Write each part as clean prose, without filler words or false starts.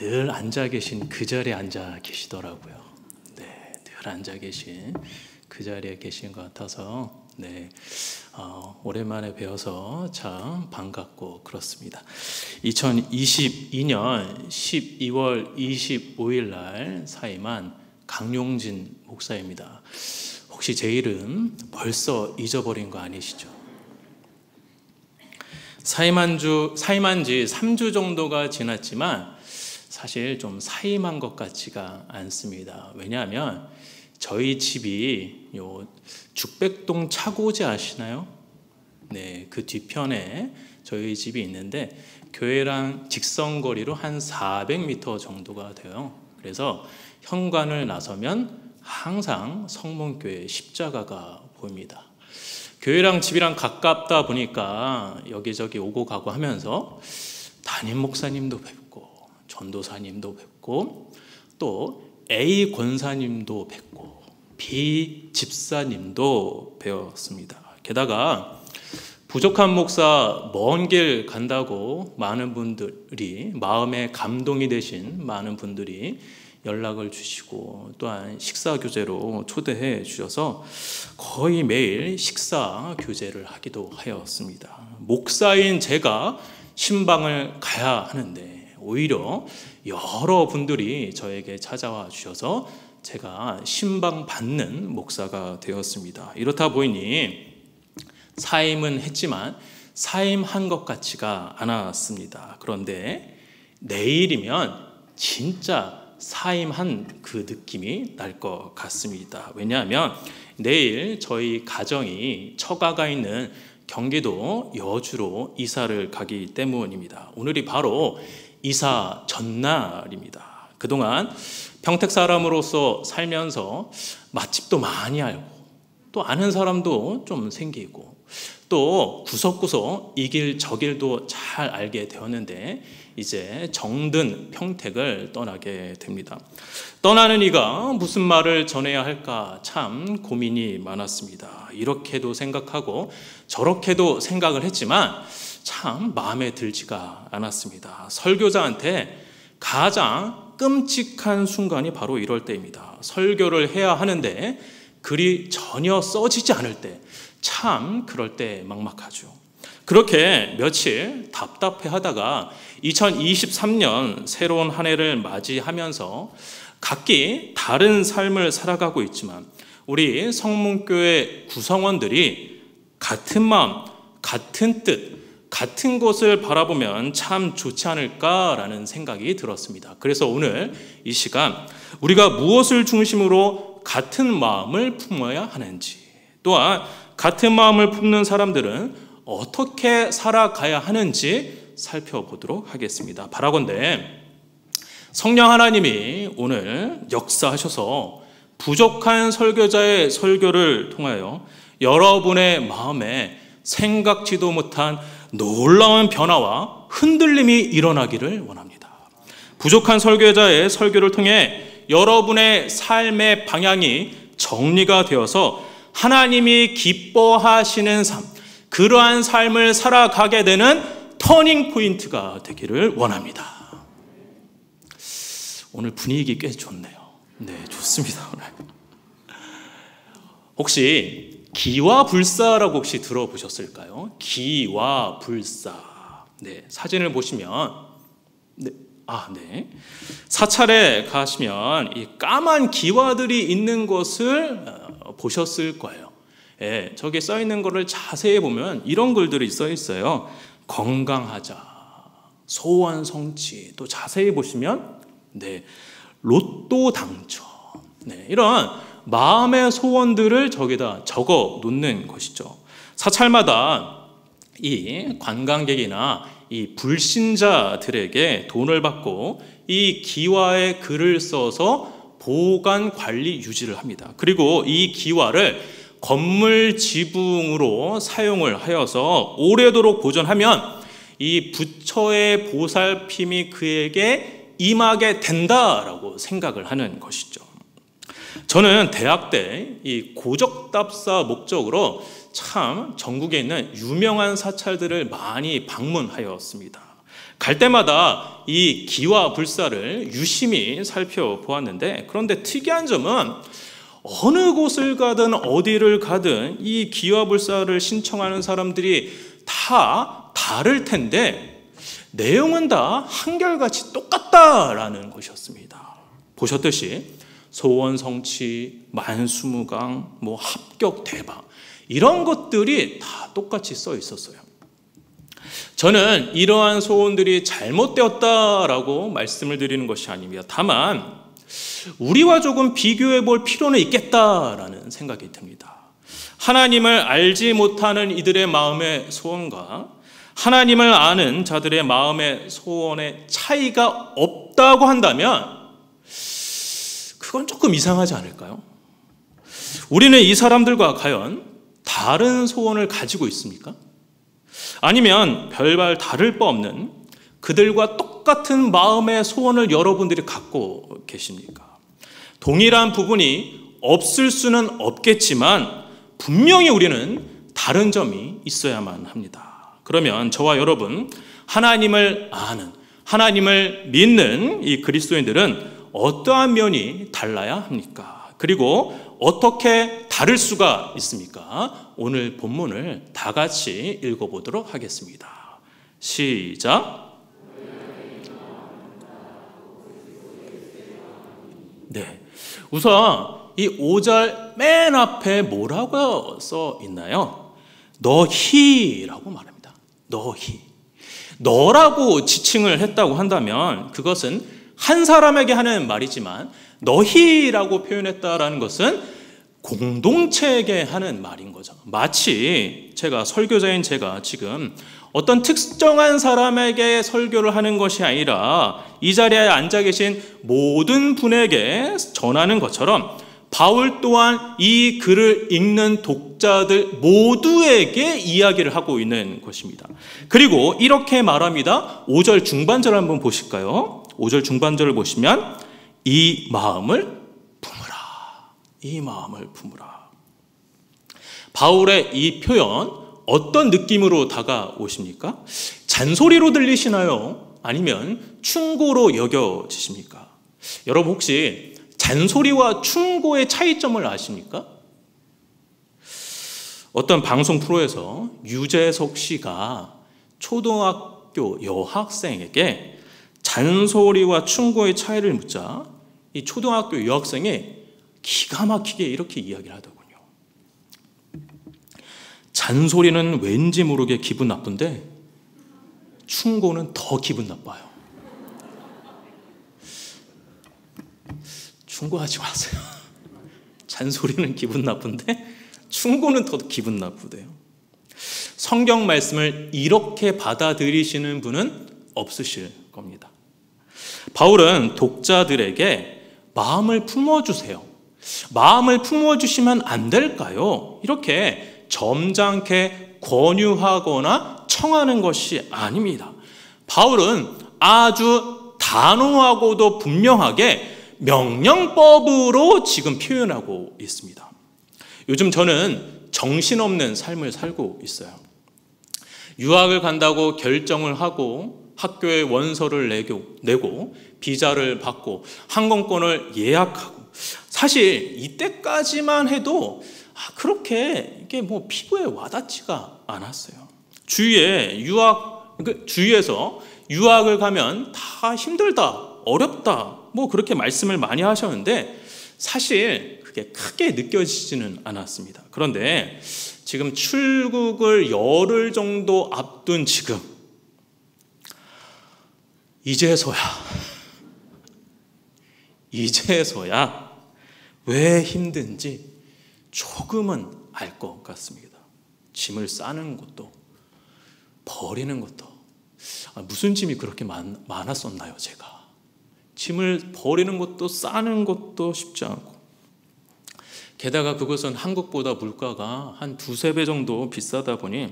늘 앉아 계신 그 자리에 앉아 계시더라고요. 네, 늘 앉아 계신 그 자리에 계신 것 같아서 오랜만에 뵈어서 참 반갑고 그렇습니다. 2022년 12월 25일 날 사임한 강용진 목사입니다. 혹시 제 이름 벌써 잊어버린 거 아니시죠? 사임한 지 3주 정도가 지났지만 사실 좀 사임한 것 같지가 않습니다. 왜냐하면 저희 집이 요 죽백동 차고지 아시나요? 네, 그 뒤편에 저희 집이 있는데 교회랑 직선거리로 한 400m 정도가 돼요. 그래서 현관을 나서면 항상 성문교회 십자가가 보입니다. 교회랑 집이랑 가깝다 보니까 여기저기 오고 가고 하면서 담임 목사님도 뵙고 전도사님도 뵙고 또 A 권사님도 뵙고 B 집사님도 배웠습니다. 게다가 부족한 목사 먼 길 간다고 많은 분들이 마음에 감동이 되신 많은 분들이 연락을 주시고 또한 식사 교제로 초대해 주셔서 거의 매일 식사 교제를 하기도 하였습니다. 목사인 제가 신방을 가야 하는데 오히려 여러 분들이 저에게 찾아와 주셔서 제가 신방 받는 목사가 되었습니다. 이렇다 보니 사임은 했지만 사임한 것 같지가 않았습니다. 그런데 내일이면 진짜 사임한 그 느낌이 날 것 같습니다. 왜냐하면 내일 저희 가정이 처가가 있는 경기도 여주로 이사를 가기 때문입니다. 오늘이 바로 이사 전날입니다. 그동안 평택 사람으로서 살면서 맛집도 많이 알고 또 아는 사람도 좀 생기고 또 구석구석 이 길 저 길도 잘 알게 되었는데 이제 정든 평택을 떠나게 됩니다. 떠나는 이가 무슨 말을 전해야 할까 참 고민이 많았습니다. 이렇게도 생각하고 저렇게도 생각을 했지만 참 마음에 들지가 않았습니다. 설교자한테 가장 끔찍한 순간이 바로 이럴 때입니다. 설교를 해야 하는데 글이 전혀 써지지 않을 때 참 그럴 때 막막하죠. 그렇게 며칠 답답해 하다가 2023년 새로운 한 해를 맞이하면서 각기 다른 삶을 살아가고 있지만 우리 성문교회 구성원들이 같은 마음, 같은 뜻, 같은 곳을 바라보면 참 좋지 않을까라는 생각이 들었습니다. 그래서 오늘 이 시간 우리가 무엇을 중심으로 같은 마음을 품어야 하는지 또한 같은 마음을 품는 사람들은 어떻게 살아가야 하는지 살펴보도록 하겠습니다. 바라건대 성령 하나님이 오늘 역사하셔서 부족한 설교자의 설교를 통하여 여러분의 마음에 생각지도 못한 놀라운 변화와 흔들림이 일어나기를 원합니다. 부족한 설교자의 설교를 통해 여러분의 삶의 방향이 정리가 되어서 하나님이 기뻐하시는 삶, 그러한 삶을 살아가게 되는 터닝 포인트가 되기를 원합니다. 오늘 분위기 꽤 좋네요. 네, 좋습니다. 오늘. 혹시 기와불사라고 혹시 들어보셨을까요? 기와불사. 네, 사진을 보시면 네. 사찰에 가시면 이 까만 기와들이 있는 것을 보셨을 거예요. 예, 저기 써 있는 거를 자세히 보면 이런 글들이 써 있어요. 건강하자, 소원 성취. 또 자세히 보시면 로또 당첨. 이런 마음의 소원들을 저기다 적어 놓는 것이죠. 사찰마다 이 관광객이나 이 불신자들에게 돈을 받고 이 기와의 글을 써서 보관, 관리, 유지를 합니다. 그리고 이 기와를 건물 지붕으로 사용을 하여서 오래도록 보존하면 이 부처의 보살핌이 그에게 임하게 된다라고 생각을 하는 것이죠. 저는 대학 때 이 고적답사 목적으로 참 전국에 있는 유명한 사찰들을 많이 방문하였습니다. 갈 때마다 이 기와 불사를 유심히 살펴보았는데, 그런데 특이한 점은 어느 곳을 가든 어디를 가든 이 기와 불사를 신청하는 사람들이 다 다를 텐데 내용은 다 한결같이 똑같다라는 것이었습니다. 보셨듯이 소원 성취, 만수무강, 합격 대박, 이런 것들이 다 똑같이 써 있었어요. 저는 이러한 소원들이 잘못되었다라고 말씀을 드리는 것이 아닙니다. 다만 우리와 조금 비교해 볼 필요는 있겠다라는 생각이 듭니다. 하나님을 알지 못하는 이들의 마음의 소원과 하나님을 아는 자들의 마음의 소원의 차이가 없다고 한다면 그건 조금 이상하지 않을까요? 우리는 이 사람들과 과연 다른 소원을 가지고 있습니까? 아니면 별반 다를 바 없는 그들과 똑같은 마음의 소원을 여러분들이 갖고 계십니까? 동일한 부분이 없을 수는 없겠지만 분명히 우리는 다른 점이 있어야만 합니다. 그러면 저와 여러분, 하나님을 아는, 하나님을 믿는 이 그리스도인들은 어떠한 면이 달라야 합니까? 그리고 어떻게 다를 수가 있습니까? 오늘 본문을 다 같이 읽어보도록 하겠습니다. 시작. 네, 우선 이 5절 맨 앞에 뭐라고 써 있나요? 너희라고 말합니다. 너희. 너라고 지칭을 했다고 한다면 그것은 한 사람에게 하는 말이지만 너희라고 표현했다라는 것은 공동체에게 하는 말인 거죠. 마치 설교자인 제가 지금 어떤 특정한 사람에게 설교를 하는 것이 아니라 이 자리에 앉아 계신 모든 분에게 전하는 것처럼 바울 또한 이 글을 읽는 독자들 모두에게 이야기를 하고 있는 것입니다. 그리고 이렇게 말합니다. 5절 중반절 한번 보실까요? 5절 중반절을 보시면 이 마음을 품으라. 이 마음을 품으라. 바울의 이 표현 어떤 느낌으로 다가오십니까? 잔소리로 들리시나요? 아니면 충고로 여겨지십니까? 여러분 혹시 잔소리와 충고의 차이점을 아십니까? 어떤 방송 프로에서 유재석 씨가 초등학교 여학생에게 잔소리와 충고의 차이를 묻자 이 초등학교 여학생이 기가 막히게 이렇게 이야기를 하더군요. 잔소리는 왠지 모르게 기분 나쁜데 충고는 더 기분 나빠요. 충고하지 마세요. 잔소리는 기분 나쁜데 충고는 더 기분 나쁘대요. 성경 말씀을 이렇게 받아들이시는 분은 없으실 겁니다. 바울은 독자들에게 마음을 품어주세요. 마음을 품어주시면 안 될까요? 이렇게 점잖게 권유하거나 청하는 것이 아닙니다. 바울은 아주 단호하고도 분명하게 명령법으로 지금 표현하고 있습니다. 요즘 저는 정신없는 삶을 살고 있어요. 유학을 간다고 결정을 하고 학교에 원서를 내고 비자를 받고 항공권을 예약하고 사실 이때까지만 해도 그렇게 이게 피부에 와닿지가 않았어요. 주위에서 유학을 가면 다 힘들다, 어렵다, 그렇게 말씀을 많이 하셨는데 사실 그게 크게 느껴지지는 않았습니다. 그런데 지금 출국을 열흘 정도 앞둔 지금 이제서야 왜 힘든지 조금은 알 것 같습니다. 짐을 싸는 것도 버리는 것도 무슨 짐이 그렇게 많았었나요 제가. 짐을 버리는 것도 싸는 것도 쉽지 않고 게다가 그것은 한국보다 물가가 한 2-3배 정도 비싸다 보니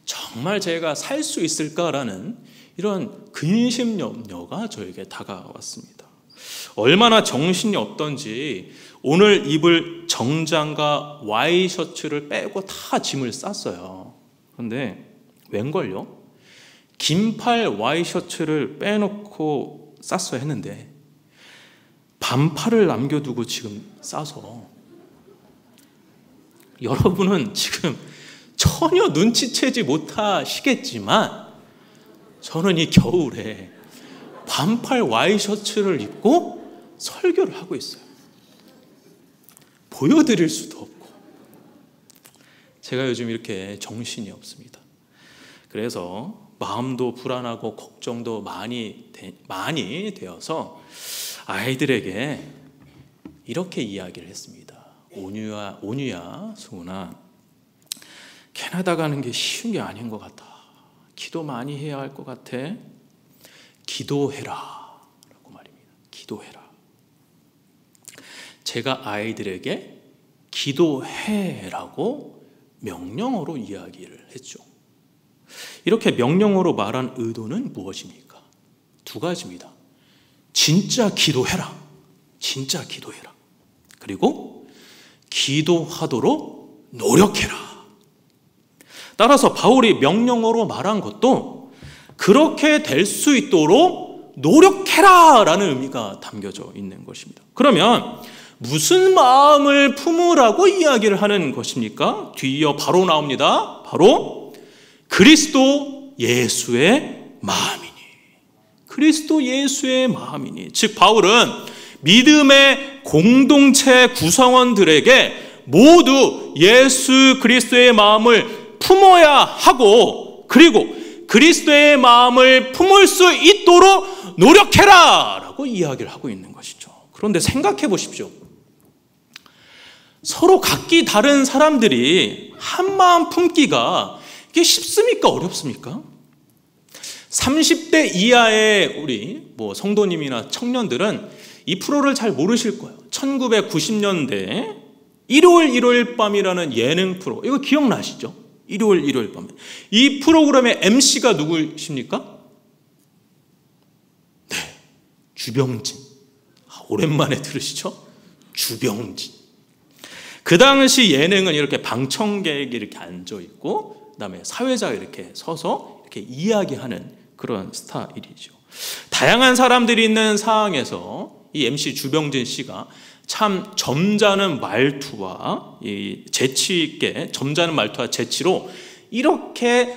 정말 제가 살 수 있을까라는 이런 근심 염려가 저에게 다가왔습니다. 얼마나 정신이 없던지 오늘 입을 정장과 와이셔츠를 빼고 다 짐을 쌌어요. 그런데 웬걸요? 긴팔 와이셔츠를 빼놓고 쌌어야 했는데 반팔을 남겨두고 지금 싸서 여러분은 지금 전혀 눈치채지 못하시겠지만 저는 이 겨울에 반팔 와이셔츠를 입고 설교를 하고 있어요. 보여드릴 수도 없고. 제가 요즘 이렇게 정신이 없습니다. 그래서 마음도 불안하고 걱정도 많이 되어서 아이들에게 이렇게 이야기를 했습니다. 온유야, 승훈아, 캐나다 가는 게 쉬운 게 아닌 것 같아. 기도 많이 해야 할 것 같아. 기도해라 라고 말입니다. 기도해라. 제가 아이들에게 기도해라고 명령어로 이야기를 했죠. 이렇게 명령어로 말한 의도는 무엇입니까? 두 가지입니다. 진짜 기도해라. 진짜 기도해라. 그리고 기도하도록 노력해라. 따라서 바울이 명령어로 말한 것도 그렇게 될 수 있도록 노력해라 라는 의미가 담겨져 있는 것입니다. 그러면 무슨 마음을 품으라고 이야기를 하는 것입니까? 뒤이어 바로 나옵니다. 바로 그리스도 예수의 마음이니. 그리스도 예수의 마음이니. 즉 바울은 믿음의 공동체 구성원들에게 모두 예수 그리스도의 마음을 품어야 하고, 그리고 그리스도의 마음을 품을 수 있도록 노력해라 라고 이야기를 하고 있는 것이죠. 그런데 생각해 보십시오. 서로 각기 다른 사람들이 한 마음 품기가 이게 쉽습니까? 어렵습니까? 30대 이하의 우리 성도님이나 청년들은 이 프로를 잘 모르실 거예요. 1990년대 일요일 밤이라는 예능 프로, 이거 기억나시죠? 일요일 밤에. 이 프로그램의 MC가 누구십니까? 네, 주병진. 오랜만에 들으시죠? 주병진. 그 당시 예능은 이렇게 방청객이 이렇게 앉아있고, 그 다음에 사회자가 이렇게 서서 이렇게 이야기하는 그런 스타일이죠. 다양한 사람들이 있는 상황에서 이 MC 주병진 씨가 참 점잖은 말투와 이 재치 있게, 점잖은 말투와 재치로 이렇게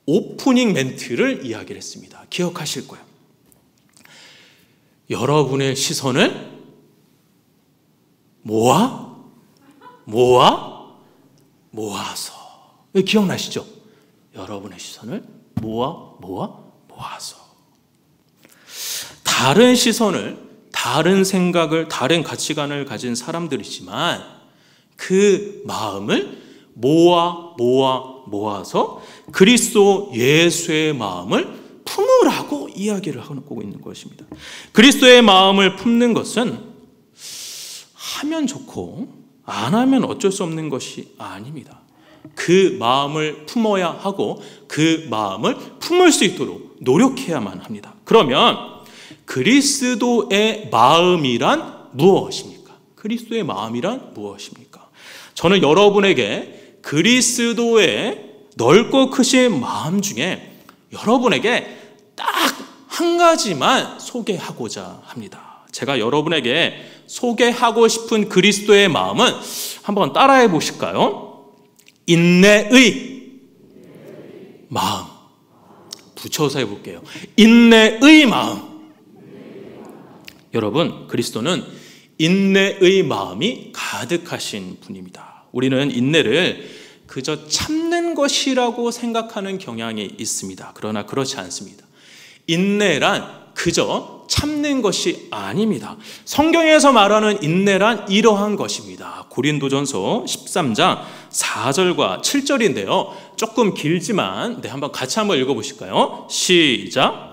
오프닝 멘트를 이야기를 했습니다. 기억하실 거예요. 여러분의 시선을 모아서. 기억나시죠? 여러분의 시선을 모아서. 다른 시선을, 다른 생각을, 다른 가치관을 가진 사람들이지만 그 마음을 모아서 그리스도 예수의 마음을 품으라고 이야기를 하고 있는 것입니다. 그리스도의 마음을 품는 것은 하면 좋고 안 하면 어쩔 수 없는 것이 아닙니다. 그 마음을 품어야 하고 그 마음을 품을 수 있도록 노력해야만 합니다. 그러면 그리스도의 마음이란 무엇입니까? 그리스도의 마음이란 무엇입니까? 저는 여러분에게 그리스도의 넓고 크신 마음 중에 여러분에게 딱 한 가지만 소개하고자 합니다. 제가 여러분에게 소개하고 싶은 그리스도의 마음은 한번 따라해 보실까요? 인내의 마음. 붙여서 해볼게요. 인내의 마음. 여러분, 그리스도는 인내의 마음이 가득하신 분입니다. 우리는 인내를 그저 참는 것이라고 생각하는 경향이 있습니다. 그러나 그렇지 않습니다. 인내란 그저 참는 것이 아닙니다. 성경에서 말하는 인내란 이러한 것입니다. 고린도전서 13장 4절과 7절인데요. 조금 길지만 한번 같이 한번 읽어보실까요? 시작.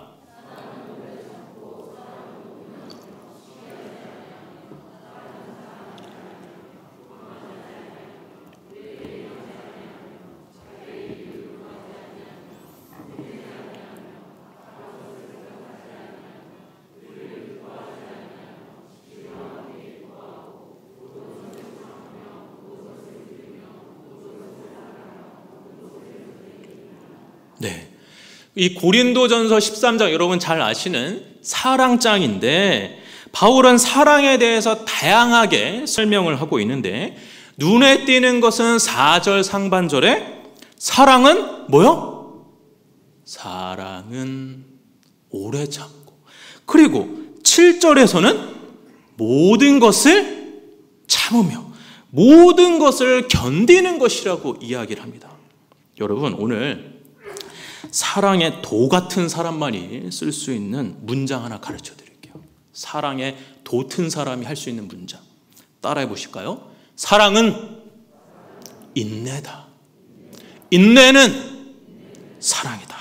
네, 이 고린도전서 13장 여러분 잘 아시는 사랑장인데 바울은 사랑에 대해서 다양하게 설명을 하고 있는데 눈에 띄는 것은 4절 상반절에 사랑은 뭐요? 사랑은 오래 참고, 그리고 7절에서는 모든 것을 참으며 모든 것을 견디는 것이라고 이야기를 합니다. 여러분, 오늘 사랑의 도 같은 사람만이 쓸 수 있는 문장 하나 가르쳐 드릴게요. 사랑의 도 튼 사람이 할 수 있는 문장 따라해 보실까요? 사랑은 인내다. 인내는 사랑이다.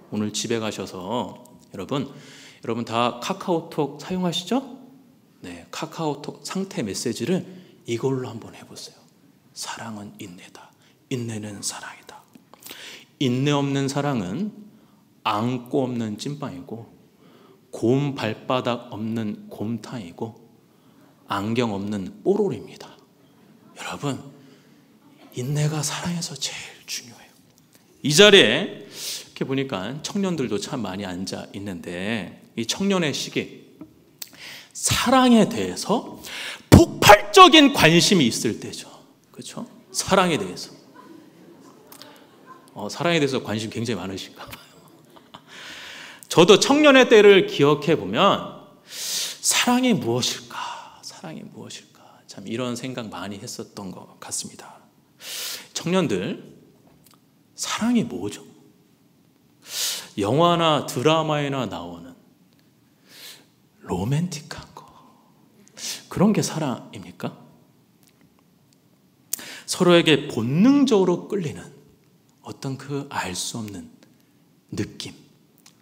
오늘 집에 가셔서 여러분 다 카카오톡 사용하시죠? 네, 카카오톡 상태 메시지를 이걸로 한번 해보세요. 사랑은 인내다. 인내는 사랑이다. 인내 없는 사랑은 안고 없는 찐빵이고, 곰 발바닥 없는 곰탕이고, 안경 없는 뽀로로입니다. 여러분, 인내가 사랑에서 제일 중요해요. 이 자리에 이렇게 보니까 청년들도 참 많이 앉아 있는데, 이 청년의 시기, 사랑에 대해서 폭발적인 관심이 있을 때죠. 그렇죠? 사랑에 대해서. 사랑에 대해서 관심 굉장히 많으신가 봐요. 저도 청년의 때를 기억해 보면 사랑이 무엇일까? 사랑이 무엇일까? 참 이런 생각 많이 했었던 것 같습니다. 청년들, 사랑이 뭐죠? 영화나 드라마에나 나오는 로맨틱한 거, 그런 게 사랑입니까? 서로에게 본능적으로 끌리는 어떤 그 알 수 없는 느낌,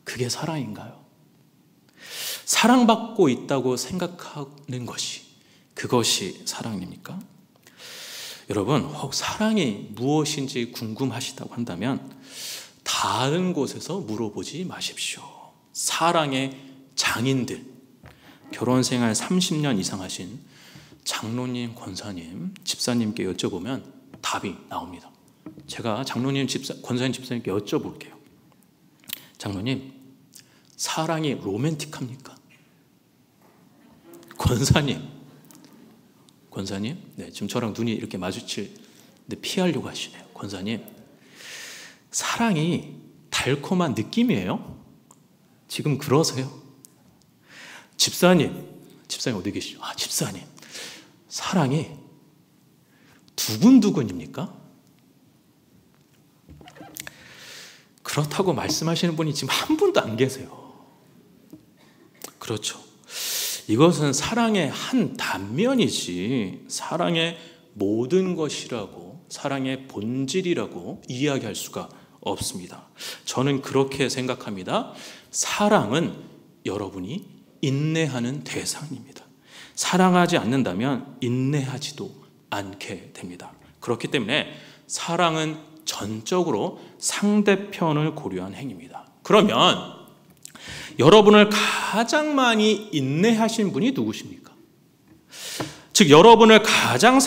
그게 사랑인가요? 사랑받고 있다고 생각하는 것이, 그것이 사랑입니까? 여러분, 혹 사랑이 무엇인지 궁금하시다고 한다면 다른 곳에서 물어보지 마십시오. 사랑의 장인들, 결혼생활 30년 이상 하신 장로님, 권사님, 집사님께 여쭤보면 답이 나옵니다. 제가 장로님, 권사님, 집사님께 여쭤볼게요. 장로님, 사랑이 로맨틱합니까? 권사님, 네, 지금 저랑 눈이 이렇게 마주치는데 피하려고 하시네요. 권사님, 사랑이 달콤한 느낌이에요? 지금 그러세요? 집사님 어디 계시죠? 집사님, 사랑이 두근두근입니까? 그렇다고 말씀하시는 분이 지금 한 분도 안 계세요. 그렇죠. 이것은 사랑의 한 단면이지 사랑의 모든 것이라고, 사랑의 본질이라고 이야기할 수가 없습니다. 저는 그렇게 생각합니다. 사랑은 여러분이 인내하는 대상입니다. 사랑하지 않는다면 인내하지도 않게 됩니다. 그렇기 때문에 사랑은 전적으로 상대편을 고려한 행위입니다. 그러면 여러분을 가장 많이 인내하신 분이 누구십니까? 즉, 여러분을 가장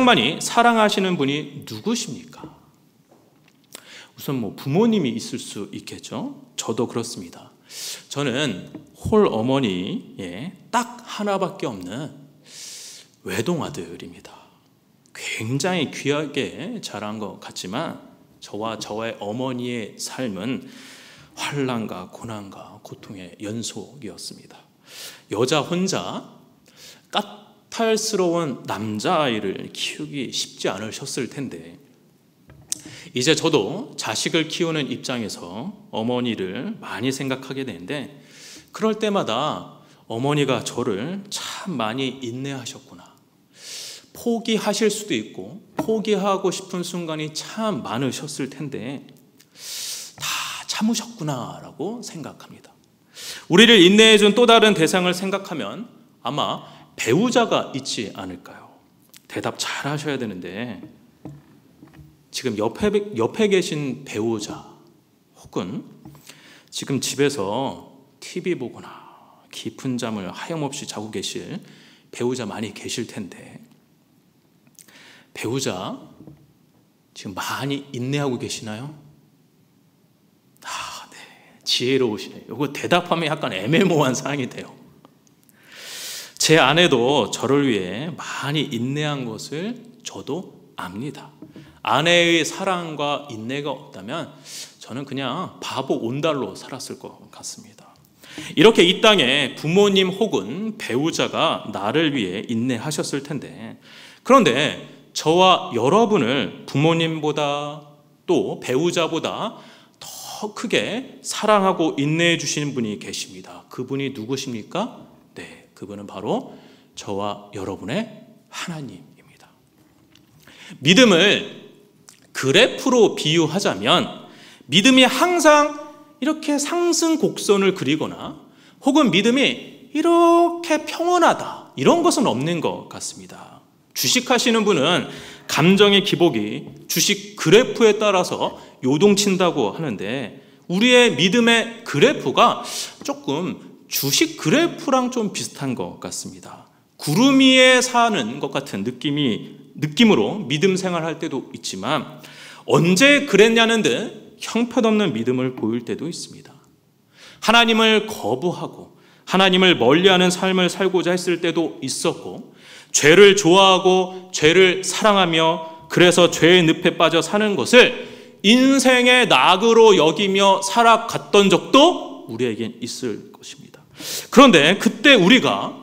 많이 사랑하시는 분이 누구십니까? 우선 부모님이 있을 수 있겠죠. 저도 그렇습니다. 저는 홀 어머니의 딱 하나밖에 없는 외동아들입니다. 굉장히 귀하게 자란 것 같지만 저와 저의 어머니의 삶은 환난과 고난과 고통의 연속이었습니다. 여자 혼자 까탈스러운 남자아이를 키우기 쉽지 않으셨을 텐데, 이제 저도 자식을 키우는 입장에서 어머니를 많이 생각하게 되는데, 그럴 때마다 어머니가 저를 참 많이 인내하셨구나, 포기하실 수도 있고 포기하고 싶은 순간이 참 많으셨을 텐데 다 참으셨구나라고 생각합니다. 우리를 인내해준 또 다른 대상을 생각하면 아마 배우자가 있지 않을까요? 대답 잘 하셔야 되는데, 지금 옆에 계신 배우자, 혹은 지금 집에서 TV 보거나 깊은 잠을 하염없이 자고 계실 배우자 많이 계실 텐데, 배우자 지금 많이 인내하고 계시나요? 지혜로우시네. 이거 대답하면 약간 애매모호한 상황이 돼요. 제 아내도 저를 위해 많이 인내한 것을 저도 압니다. 아내의 사랑과 인내가 없다면 저는 그냥 바보 온달로 살았을 것 같습니다. 이렇게 이 땅에 부모님 혹은 배우자가 나를 위해 인내하셨을 텐데, 그런데 저와 여러분을 부모님보다 또 배우자보다 더 크게 사랑하고 인내해 주시는 분이 계십니다. 그분이 누구십니까? 네, 그분은 바로 저와 여러분의 하나님입니다. 믿음을 그래프로 비유하자면 믿음이 항상 이렇게 상승 곡선을 그리거나 혹은 믿음이 이렇게 평온하다, 이런 것은 없는 것 같습니다. 주식하시는 분은 감정의 기복이 주식 그래프에 따라서 요동친다고 하는데, 우리의 믿음의 그래프가 조금 주식 그래프랑 좀 비슷한 것 같습니다. 구름 위에 사는 것 같은 느낌으로 믿음 생활할 때도 있지만, 언제 그랬냐는 듯 형편없는 믿음을 보일 때도 있습니다. 하나님을 거부하고 하나님을 멀리하는 삶을 살고자 했을 때도 있었고, 죄를 좋아하고 죄를 사랑하며 그래서 죄의 늪에 빠져 사는 것을 인생의 낙으로 여기며 살아갔던 적도 우리에겐 있을 것입니다. 그런데 그때 우리가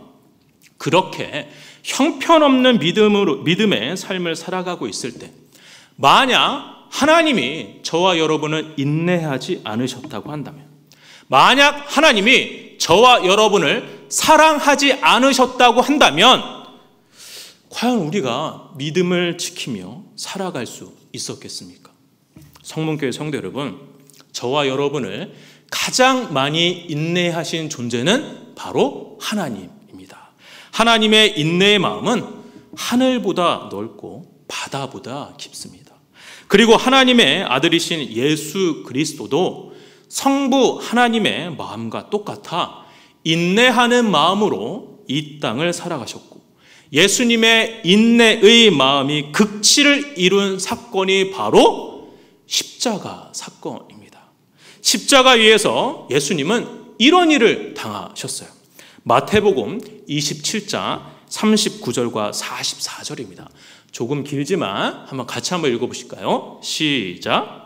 그렇게 형편없는 믿음의 삶을 살아가고 있을 때, 만약 하나님이 저와 여러분을 인내하지 않으셨다고 한다면, 만약 하나님이 저와 여러분을 사랑하지 않으셨다고 한다면, 과연 우리가 믿음을 지키며 살아갈 수 있었겠습니까? 성문교회 성도 여러분, 저와 여러분을 가장 많이 인내하신 존재는 바로 하나님입니다. 하나님의 인내의 마음은 하늘보다 넓고 바다보다 깊습니다. 그리고 하나님의 아들이신 예수 그리스도도 성부 하나님의 마음과 똑같아 인내하는 마음으로 이 땅을 살아가셨고, 예수님의 인내의 마음이 극치를 이룬 사건이 바로 십자가 사건입니다. 십자가 위에서 예수님은 이런 일을 당하셨어요. 마태복음 27장 39절과 44절입니다. 조금 길지만 한번 같이 한번 읽어보실까요? 시작.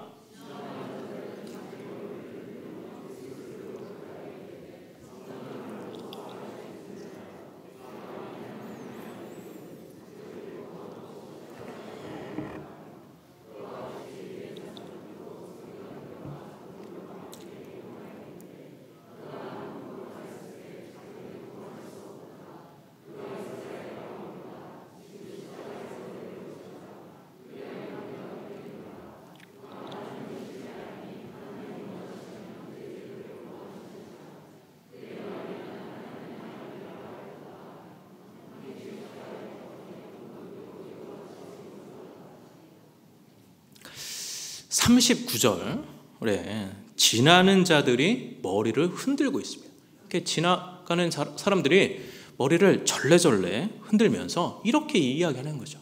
39절에 지나는 자들이 머리를 흔들고 있습니다. 이렇게 지나가는 사람들이 머리를 절레절레 흔들면서 이렇게 이야기하는 거죠.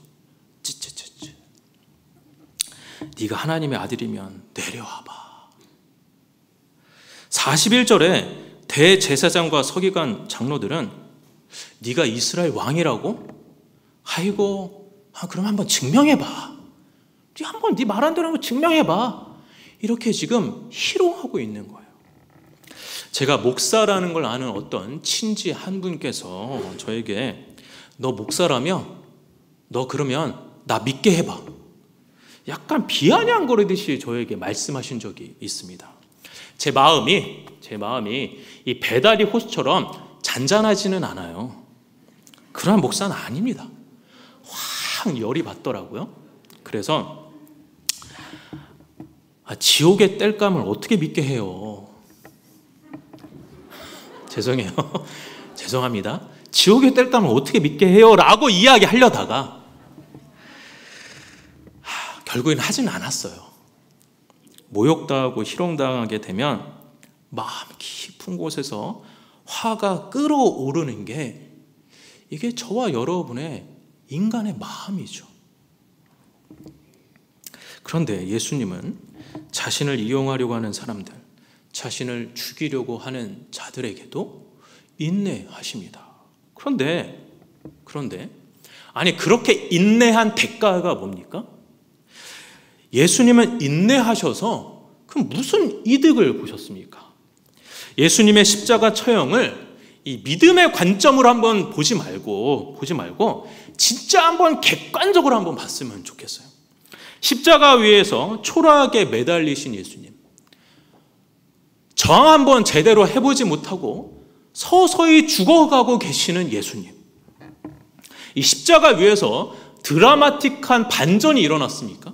찌찌찌찌. 네가 하나님의 아들이면 내려와봐. 41절에 대제사장과 서기관 장로들은 네가 이스라엘 왕이라고? 아이고, 그럼 한번 증명해봐. 한번 네 말한 대로 한번 증명해봐. 이렇게 지금 희롱하고 있는 거예요. 제가 목사라는 걸 아는 어떤 친지 한 분께서 저에게 너 목사라며? 너 그러면 나 믿게 해봐. 약간 비아냥거리듯이 저에게 말씀하신 적이 있습니다. 제 마음이 이 배다리 호수처럼 잔잔하지는 않아요. 그런 목사는 아닙니다. 확 열이 받더라고요. 그래서 지옥의 땔감을 어떻게 믿게 해요? 죄송해요. 죄송합니다. 지옥의 땔감을 어떻게 믿게 해요? 라고 이야기하려다가 결국엔 하진 않았어요. 모욕당하고 희롱당하게 되면 마음 깊은 곳에서 화가 끓어오르는 게 이게 저와 여러분의 인간의 마음이죠. 그런데 예수님은 자신을 이용하려고 하는 사람들, 자신을 죽이려고 하는 자들에게도 인내하십니다. 그런데 아니 그렇게 인내한 대가가 뭡니까? 예수님은 인내하셔서 그럼 무슨 이득을 보셨습니까? 예수님의 십자가 처형을 이 믿음의 관점으로 한번 보지 말고 진짜 한번 객관적으로 한번 봤으면 좋겠어요. 십자가 위에서 초라하게 매달리신 예수님, 저항 한번 제대로 해보지 못하고 서서히 죽어가고 계시는 예수님, 이 십자가 위에서 드라마틱한 반전이 일어났습니까?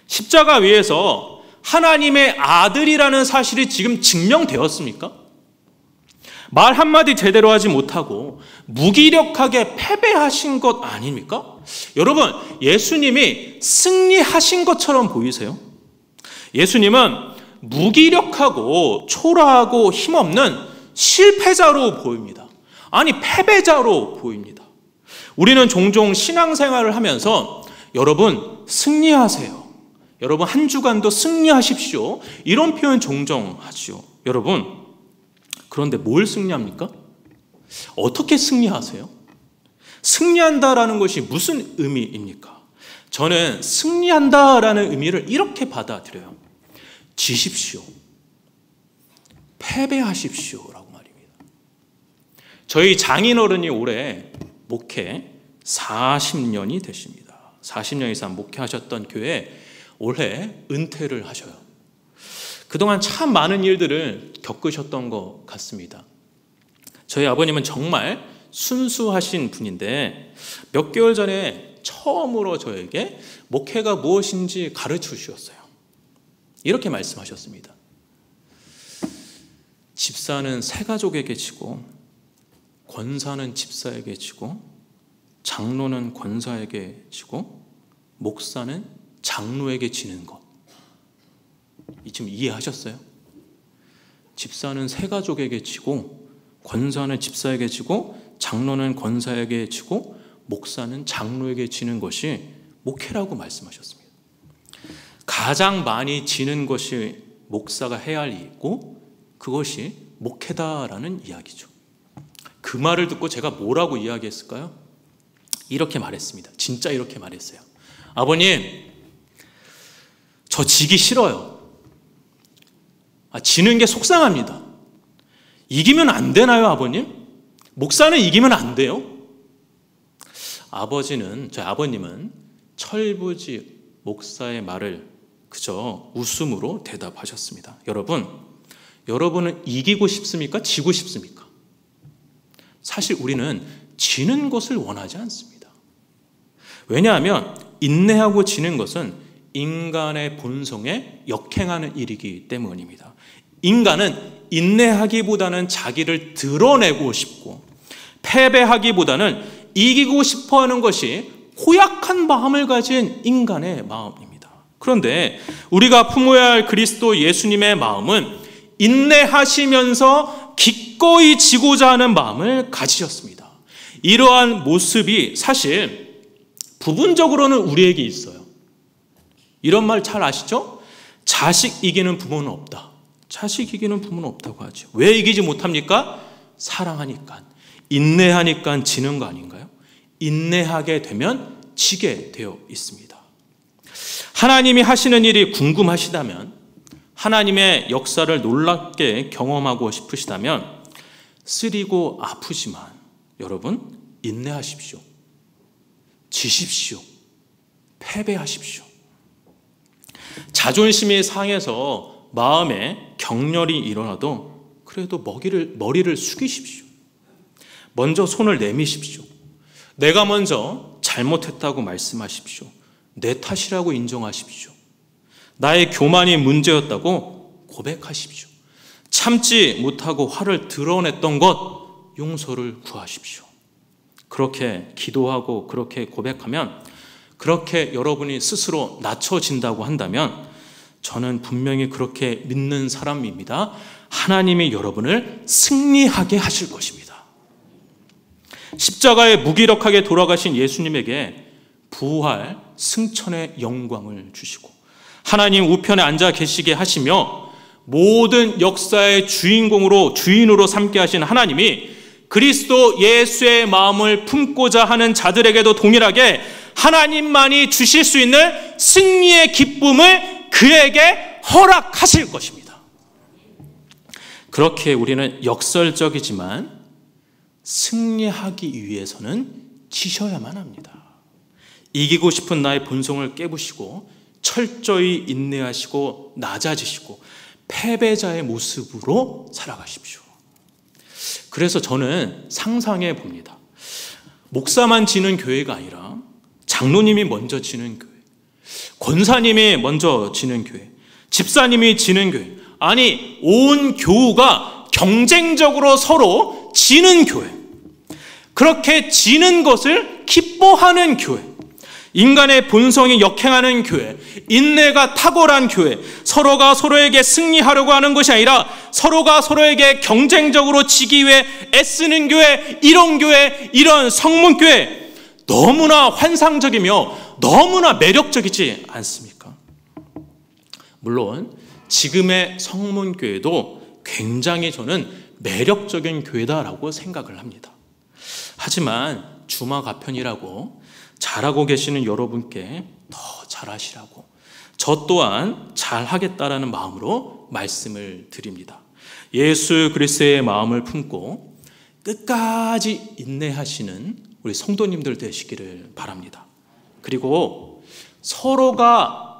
십자가 위에서 하나님의 아들이라는 사실이 지금 증명되었습니까? 말 한마디 제대로 하지 못하고 무기력하게 패배하신 것 아닙니까? 여러분, 예수님이 승리하신 것처럼 보이세요? 예수님은 무기력하고 초라하고 힘없는 실패자로 보입니다. 아니, 패배자로 보입니다. 우리는 종종 신앙생활을 하면서 여러분 승리하세요, 여러분 한 주간도 승리하십시오, 이런 표현 종종 하죠. 여러분, 그런데 뭘 승리합니까? 어떻게 승리하세요? 승리한다라는 것이 무슨 의미입니까? 저는 승리한다라는 의미를 이렇게 받아들여요. 지십시오, 패배하십시오라고 말입니다. 저희 장인어른이 올해 목회 40년이 되십니다. 40년 이상 목회하셨던 교회 올해 은퇴를 하셔요. 그동안 참 많은 일들을 겪으셨던 것 같습니다. 저희 아버님은 정말 순수하신 분인데 몇 개월 전에 처음으로 저에게 목회가 무엇인지 가르쳐 주셨어요. 이렇게 말씀하셨습니다. 집사는 세 가족에게 지고, 권사는 집사에게 지고, 장로는 권사에게 지고, 목사는 장로에게 지는 것. 지금 이해하셨어요? 집사는 세 가족에게 지고, 권사는 집사에게 지고, 장로는 권사에게 지고, 목사는 장로에게 지는 것이 목회라고 말씀하셨습니다. 가장 많이 지는 것이 목사가 해야 할 일이고 그것이 목회다라는 이야기죠. 그 말을 듣고 제가 뭐라고 이야기했을까요? 이렇게 말했습니다. 진짜 이렇게 말했어요. 아버님, 저 지기 싫어요. 지는 게 속상합니다. 이기면 안 되나요, 아버님? 목사는 이기면 안 돼요? 저희 아버님은 철부지 목사의 말을 그저 웃음으로 대답하셨습니다. 여러분은 이기고 싶습니까? 지고 싶습니까? 사실 우리는 지는 것을 원하지 않습니다. 왜냐하면 인내하고 지는 것은 인간의 본성에 역행하는 일이기 때문입니다. 인간은 인내하기보다는 자기를 드러내고 싶고, 패배하기보다는 이기고 싶어하는 것이 고약한 마음을 가진 인간의 마음입니다. 그런데 우리가 품어야 할 그리스도 예수님의 마음은 인내하시면서 기꺼이 지고자 하는 마음을 가지셨습니다. 이러한 모습이 사실 부분적으로는 우리에게 있어요. 이런 말 잘 아시죠? 자식 이기는 부모는 없다. 자식 이기는 부모는 없다고 하죠. 왜 이기지 못합니까? 사랑하니까, 인내하니까 지는 거 아닌가요? 인내하게 되면 지게 되어 있습니다. 하나님이 하시는 일이 궁금하시다면, 하나님의 역사를 놀랍게 경험하고 싶으시다면 쓰리고 아프지만 여러분 인내하십시오. 지십시오. 패배하십시오. 자존심이 상해서 마음에 격렬이 일어나도 그래도 머리를 숙이십시오. 먼저 손을 내미십시오. 내가 먼저 잘못했다고 말씀하십시오. 내 탓이라고 인정하십시오. 나의 교만이 문제였다고 고백하십시오. 참지 못하고 화를 드러냈던 것 용서를 구하십시오. 그렇게 기도하고 그렇게 고백하면, 그렇게 여러분이 스스로 낮춰진다고 한다면 저는 분명히 그렇게 믿는 사람입니다. 하나님이 여러분을 승리하게 하실 것입니다. 십자가에 무기력하게 돌아가신 예수님에게 부활, 승천의 영광을 주시고 하나님 우편에 앉아 계시게 하시며 모든 역사의 주인으로 삼게 하신 하나님이 그리스도 예수의 마음을 품고자 하는 자들에게도 동일하게 하나님만이 주실 수 있는 승리의 기쁨을 그에게 허락하실 것입니다. 그렇게 우리는 역설적이지만 승리하기 위해서는 지셔야만 합니다. 이기고 싶은 나의 본성을 깨부시고 철저히 인내하시고 낮아지시고 패배자의 모습으로 살아가십시오. 그래서 저는 상상해 봅니다. 목사만 지는 교회가 아니라 장로님이 먼저 지는 교회, 권사님이 먼저 지는 교회, 집사님이 지는 교회, 아니 온 교우가 경쟁적으로 서로 지는 교회, 그렇게 지는 것을 기뻐하는 교회, 인간의 본성이 역행하는 교회, 인내가 탁월한 교회, 서로가 서로에게 승리하려고 하는 것이 아니라 서로가 서로에게 경쟁적으로 지기 위해 애쓰는 교회, 이런 성문교회, 너무나 환상적이며 너무나 매력적이지 않습니까? 물론 지금의 성문교회도 굉장히 저는 매력적인 교회다라고 생각을 합니다. 하지만 주마가편이라고 잘하고 계시는 여러분께 더 잘하시라고 저 또한 잘하겠다라는 마음으로 말씀을 드립니다. 예수 그리스도의 마음을 품고 끝까지 인내하시는 우리 성도님들 되시기를 바랍니다. 그리고 서로가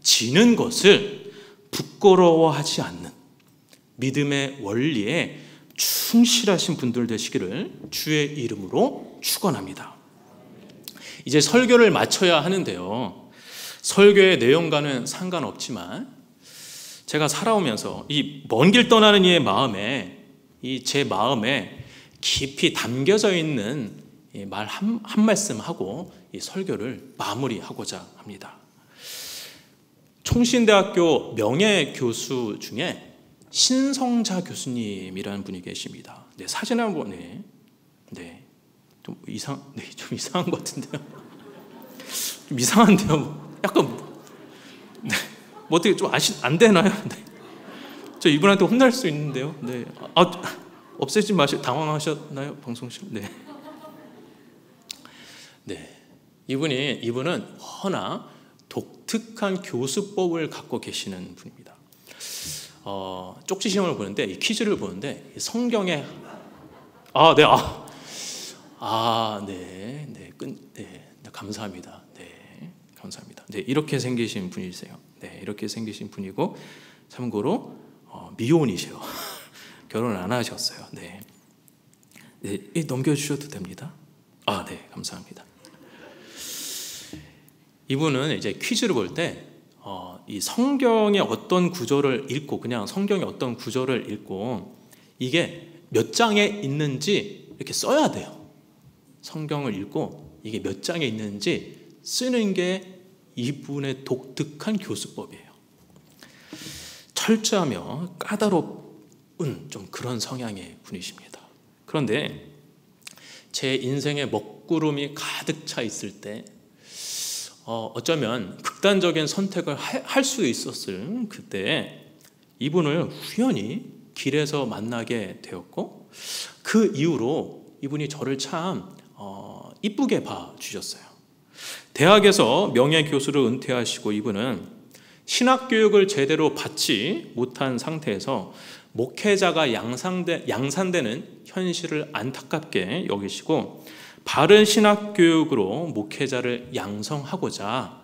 지는 것을 부끄러워하지 않는 믿음의 원리에 충실하신 분들 되시기를 주의 이름으로 축원합니다. 이제 설교를 마쳐야 하는데요. 설교의 내용과는 상관없지만 제가 살아오면서 이 먼 길 떠나는 이의 마음에 제 마음에 깊이 담겨져 있는 말 한 말씀 하고 이 설교를 마무리하고자 합니다. 총신대학교 명예교수 중에 신성자 교수님이라는 분이 계십니다. 네, 사진 한번 좀 이상한 것 같은데요. 좀 이상한데요. 약간 뭐 어떻게 좀 안 되나요? 네. 저 이분한테 혼날 수 있는데요. 네. 없애지 마시고 당황하셨나요, 방송실? 네. 네. 이분은 허나 독특한 교수법을 갖고 계시는 분입니다. 쪽지 시험을 보는데 이 퀴즈를 보는데 성경에 감사합니다. 네, 감사합니다. 네, 이렇게 생기신 분이세요. 네, 이렇게 생기신 분이고 참고로 미혼이세요. 결혼 안 하셨어요. 네, 넘겨주셔도 됩니다. 네, 감사합니다. 이분은 이제 퀴즈를 볼 때 이 성경의 어떤 구절을 읽고 그냥 성경의 어떤 구절을 읽고 이게 몇 장에 있는지 이렇게 써야 돼요. 성경을 읽고 이게 몇 장에 있는지 쓰는 게 이분의 독특한 교수법이에요. 철저하며 까다로운 좀 그런 성향의 분이십니다. 그런데 제 인생에 먹구름이 가득 차 있을 때 어쩌면 극단적인 선택을 할 수 있었을 그때 이분을 우연히 길에서 만나게 되었고 그 이후로 이분이 저를 참 이쁘게 봐주셨어요. 대학에서 명예교수를 은퇴하시고 이분은 신학교육을 제대로 받지 못한 상태에서 목회자가 양산되는 현실을 안타깝게 여기시고 바른 신학교육으로 목회자를 양성하고자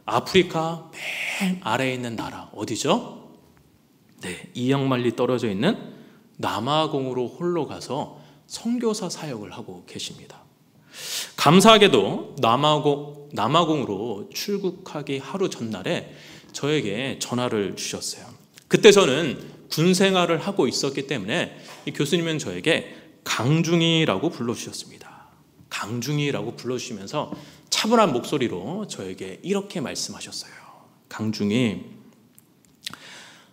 아프리카 맨 아래에 있는 나라 어디죠? 네, 이양만리 떨어져 있는 남아공으로 홀로 가서 선교사 사역을 하고 계십니다. 감사하게도 남아공으로 출국하기 하루 전날에 저에게 전화를 주셨어요. 그때 저는 군 생활을 하고 있었기 때문에 이 교수님은 저에게 강중이라고 불러주셨습니다. 강중이라고 불러주시면서 차분한 목소리로 저에게 이렇게 말씀하셨어요. 강중이,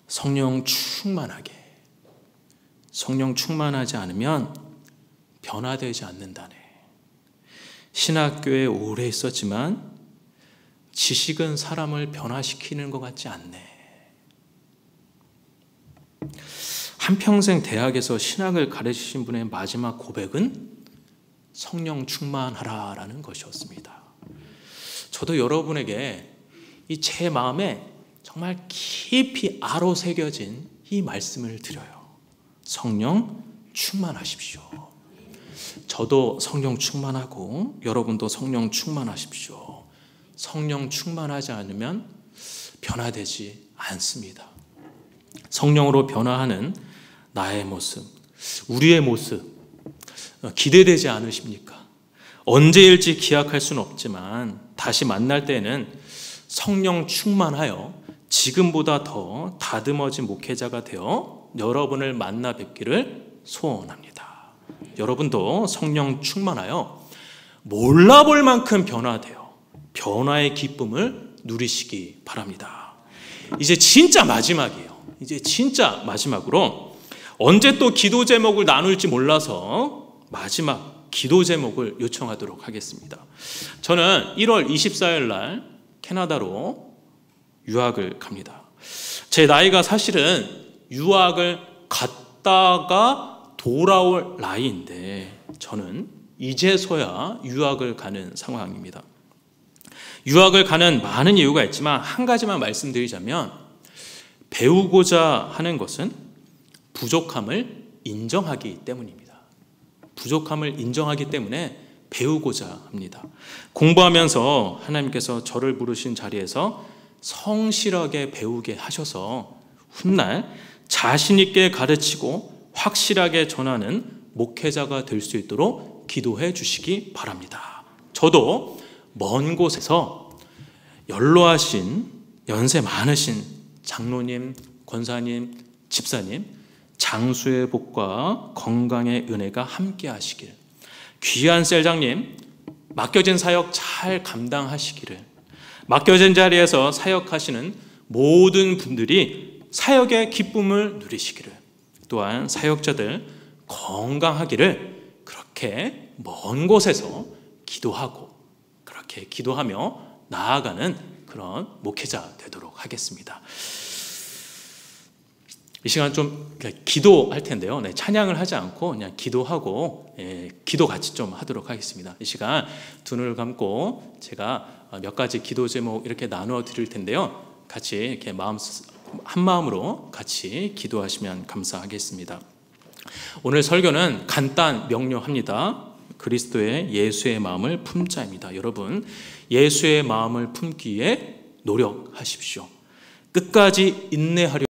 성령 충만하지 않으면 변화되지 않는다네. 신학교에 오래 있었지만 지식은 사람을 변화시키는 것 같지 않네. 한평생 대학에서 신학을 가르치신 분의 마지막 고백은 성령 충만하라라는 것이었습니다. 저도 여러분에게 이 제 마음에 정말 깊이 아로 새겨진 이 말씀을 드려요. 성령 충만하십시오. 저도 성령 충만하고 여러분도 성령 충만하십시오. 성령 충만하지 않으면 변화되지 않습니다. 성령으로 변화하는 나의 모습, 우리의 모습 기대되지 않으십니까? 언제일지 기약할 수는 없지만 다시 만날 때는 성령 충만하여 지금보다 더 다듬어진 목회자가 되어 여러분을 만나 뵙기를 소원합니다. 여러분도 성령 충만하여 몰라볼 만큼 변화되어 변화의 기쁨을 누리시기 바랍니다. 이제 진짜 마지막이에요. 이제 진짜 마지막으로 언제 또 기도 제목을 나눌지 몰라서 마지막 기도 제목을 요청하도록 하겠습니다. 저는 1월 24일 날 캐나다로 유학을 갑니다. 제 나이가 사실은 유학을 갔다가 돌아올 나이인데 저는 이제서야 유학을 가는 상황입니다. 유학을 가는 많은 이유가 있지만 한 가지만 말씀드리자면 배우고자 하는 것은 부족함을 인정하기 때문입니다. 부족함을 인정하기 때문에 배우고자 합니다. 공부하면서 하나님께서 저를 부르신 자리에서 성실하게 배우게 하셔서 훗날 자신 있게 가르치고 확실하게 전하는 목회자가 될 수 있도록 기도해 주시기 바랍니다. 저도 먼 곳에서 연로하신 연세 많으신 장로님, 권사님, 집사님 장수의 복과 건강의 은혜가 함께 하시길, 귀한 셀장님 맡겨진 사역 잘 감당하시기를, 맡겨진 자리에서 사역하시는 모든 분들이 사역의 기쁨을 누리시기를, 또한 사역자들 건강하기를 그렇게 먼 곳에서 기도하고 그렇게 기도하며 나아가는 그런 목회자 되도록 하겠습니다. 이 시간 좀 기도할 텐데요. 네, 찬양을 하지 않고 그냥 기도하고 기도 같이 좀 하도록 하겠습니다. 이 시간 두 눈을 감고 제가 몇 가지 기도 제목 이렇게 나누어 드릴 텐데요. 같이 이렇게 한 마음으로 같이 기도하시면 감사하겠습니다. 오늘 설교는 간단 명료합니다. 그리스도의 예수의 마음을 품자입니다. 여러분, 예수의 마음을 품기에 노력하십시오. 끝까지 인내하려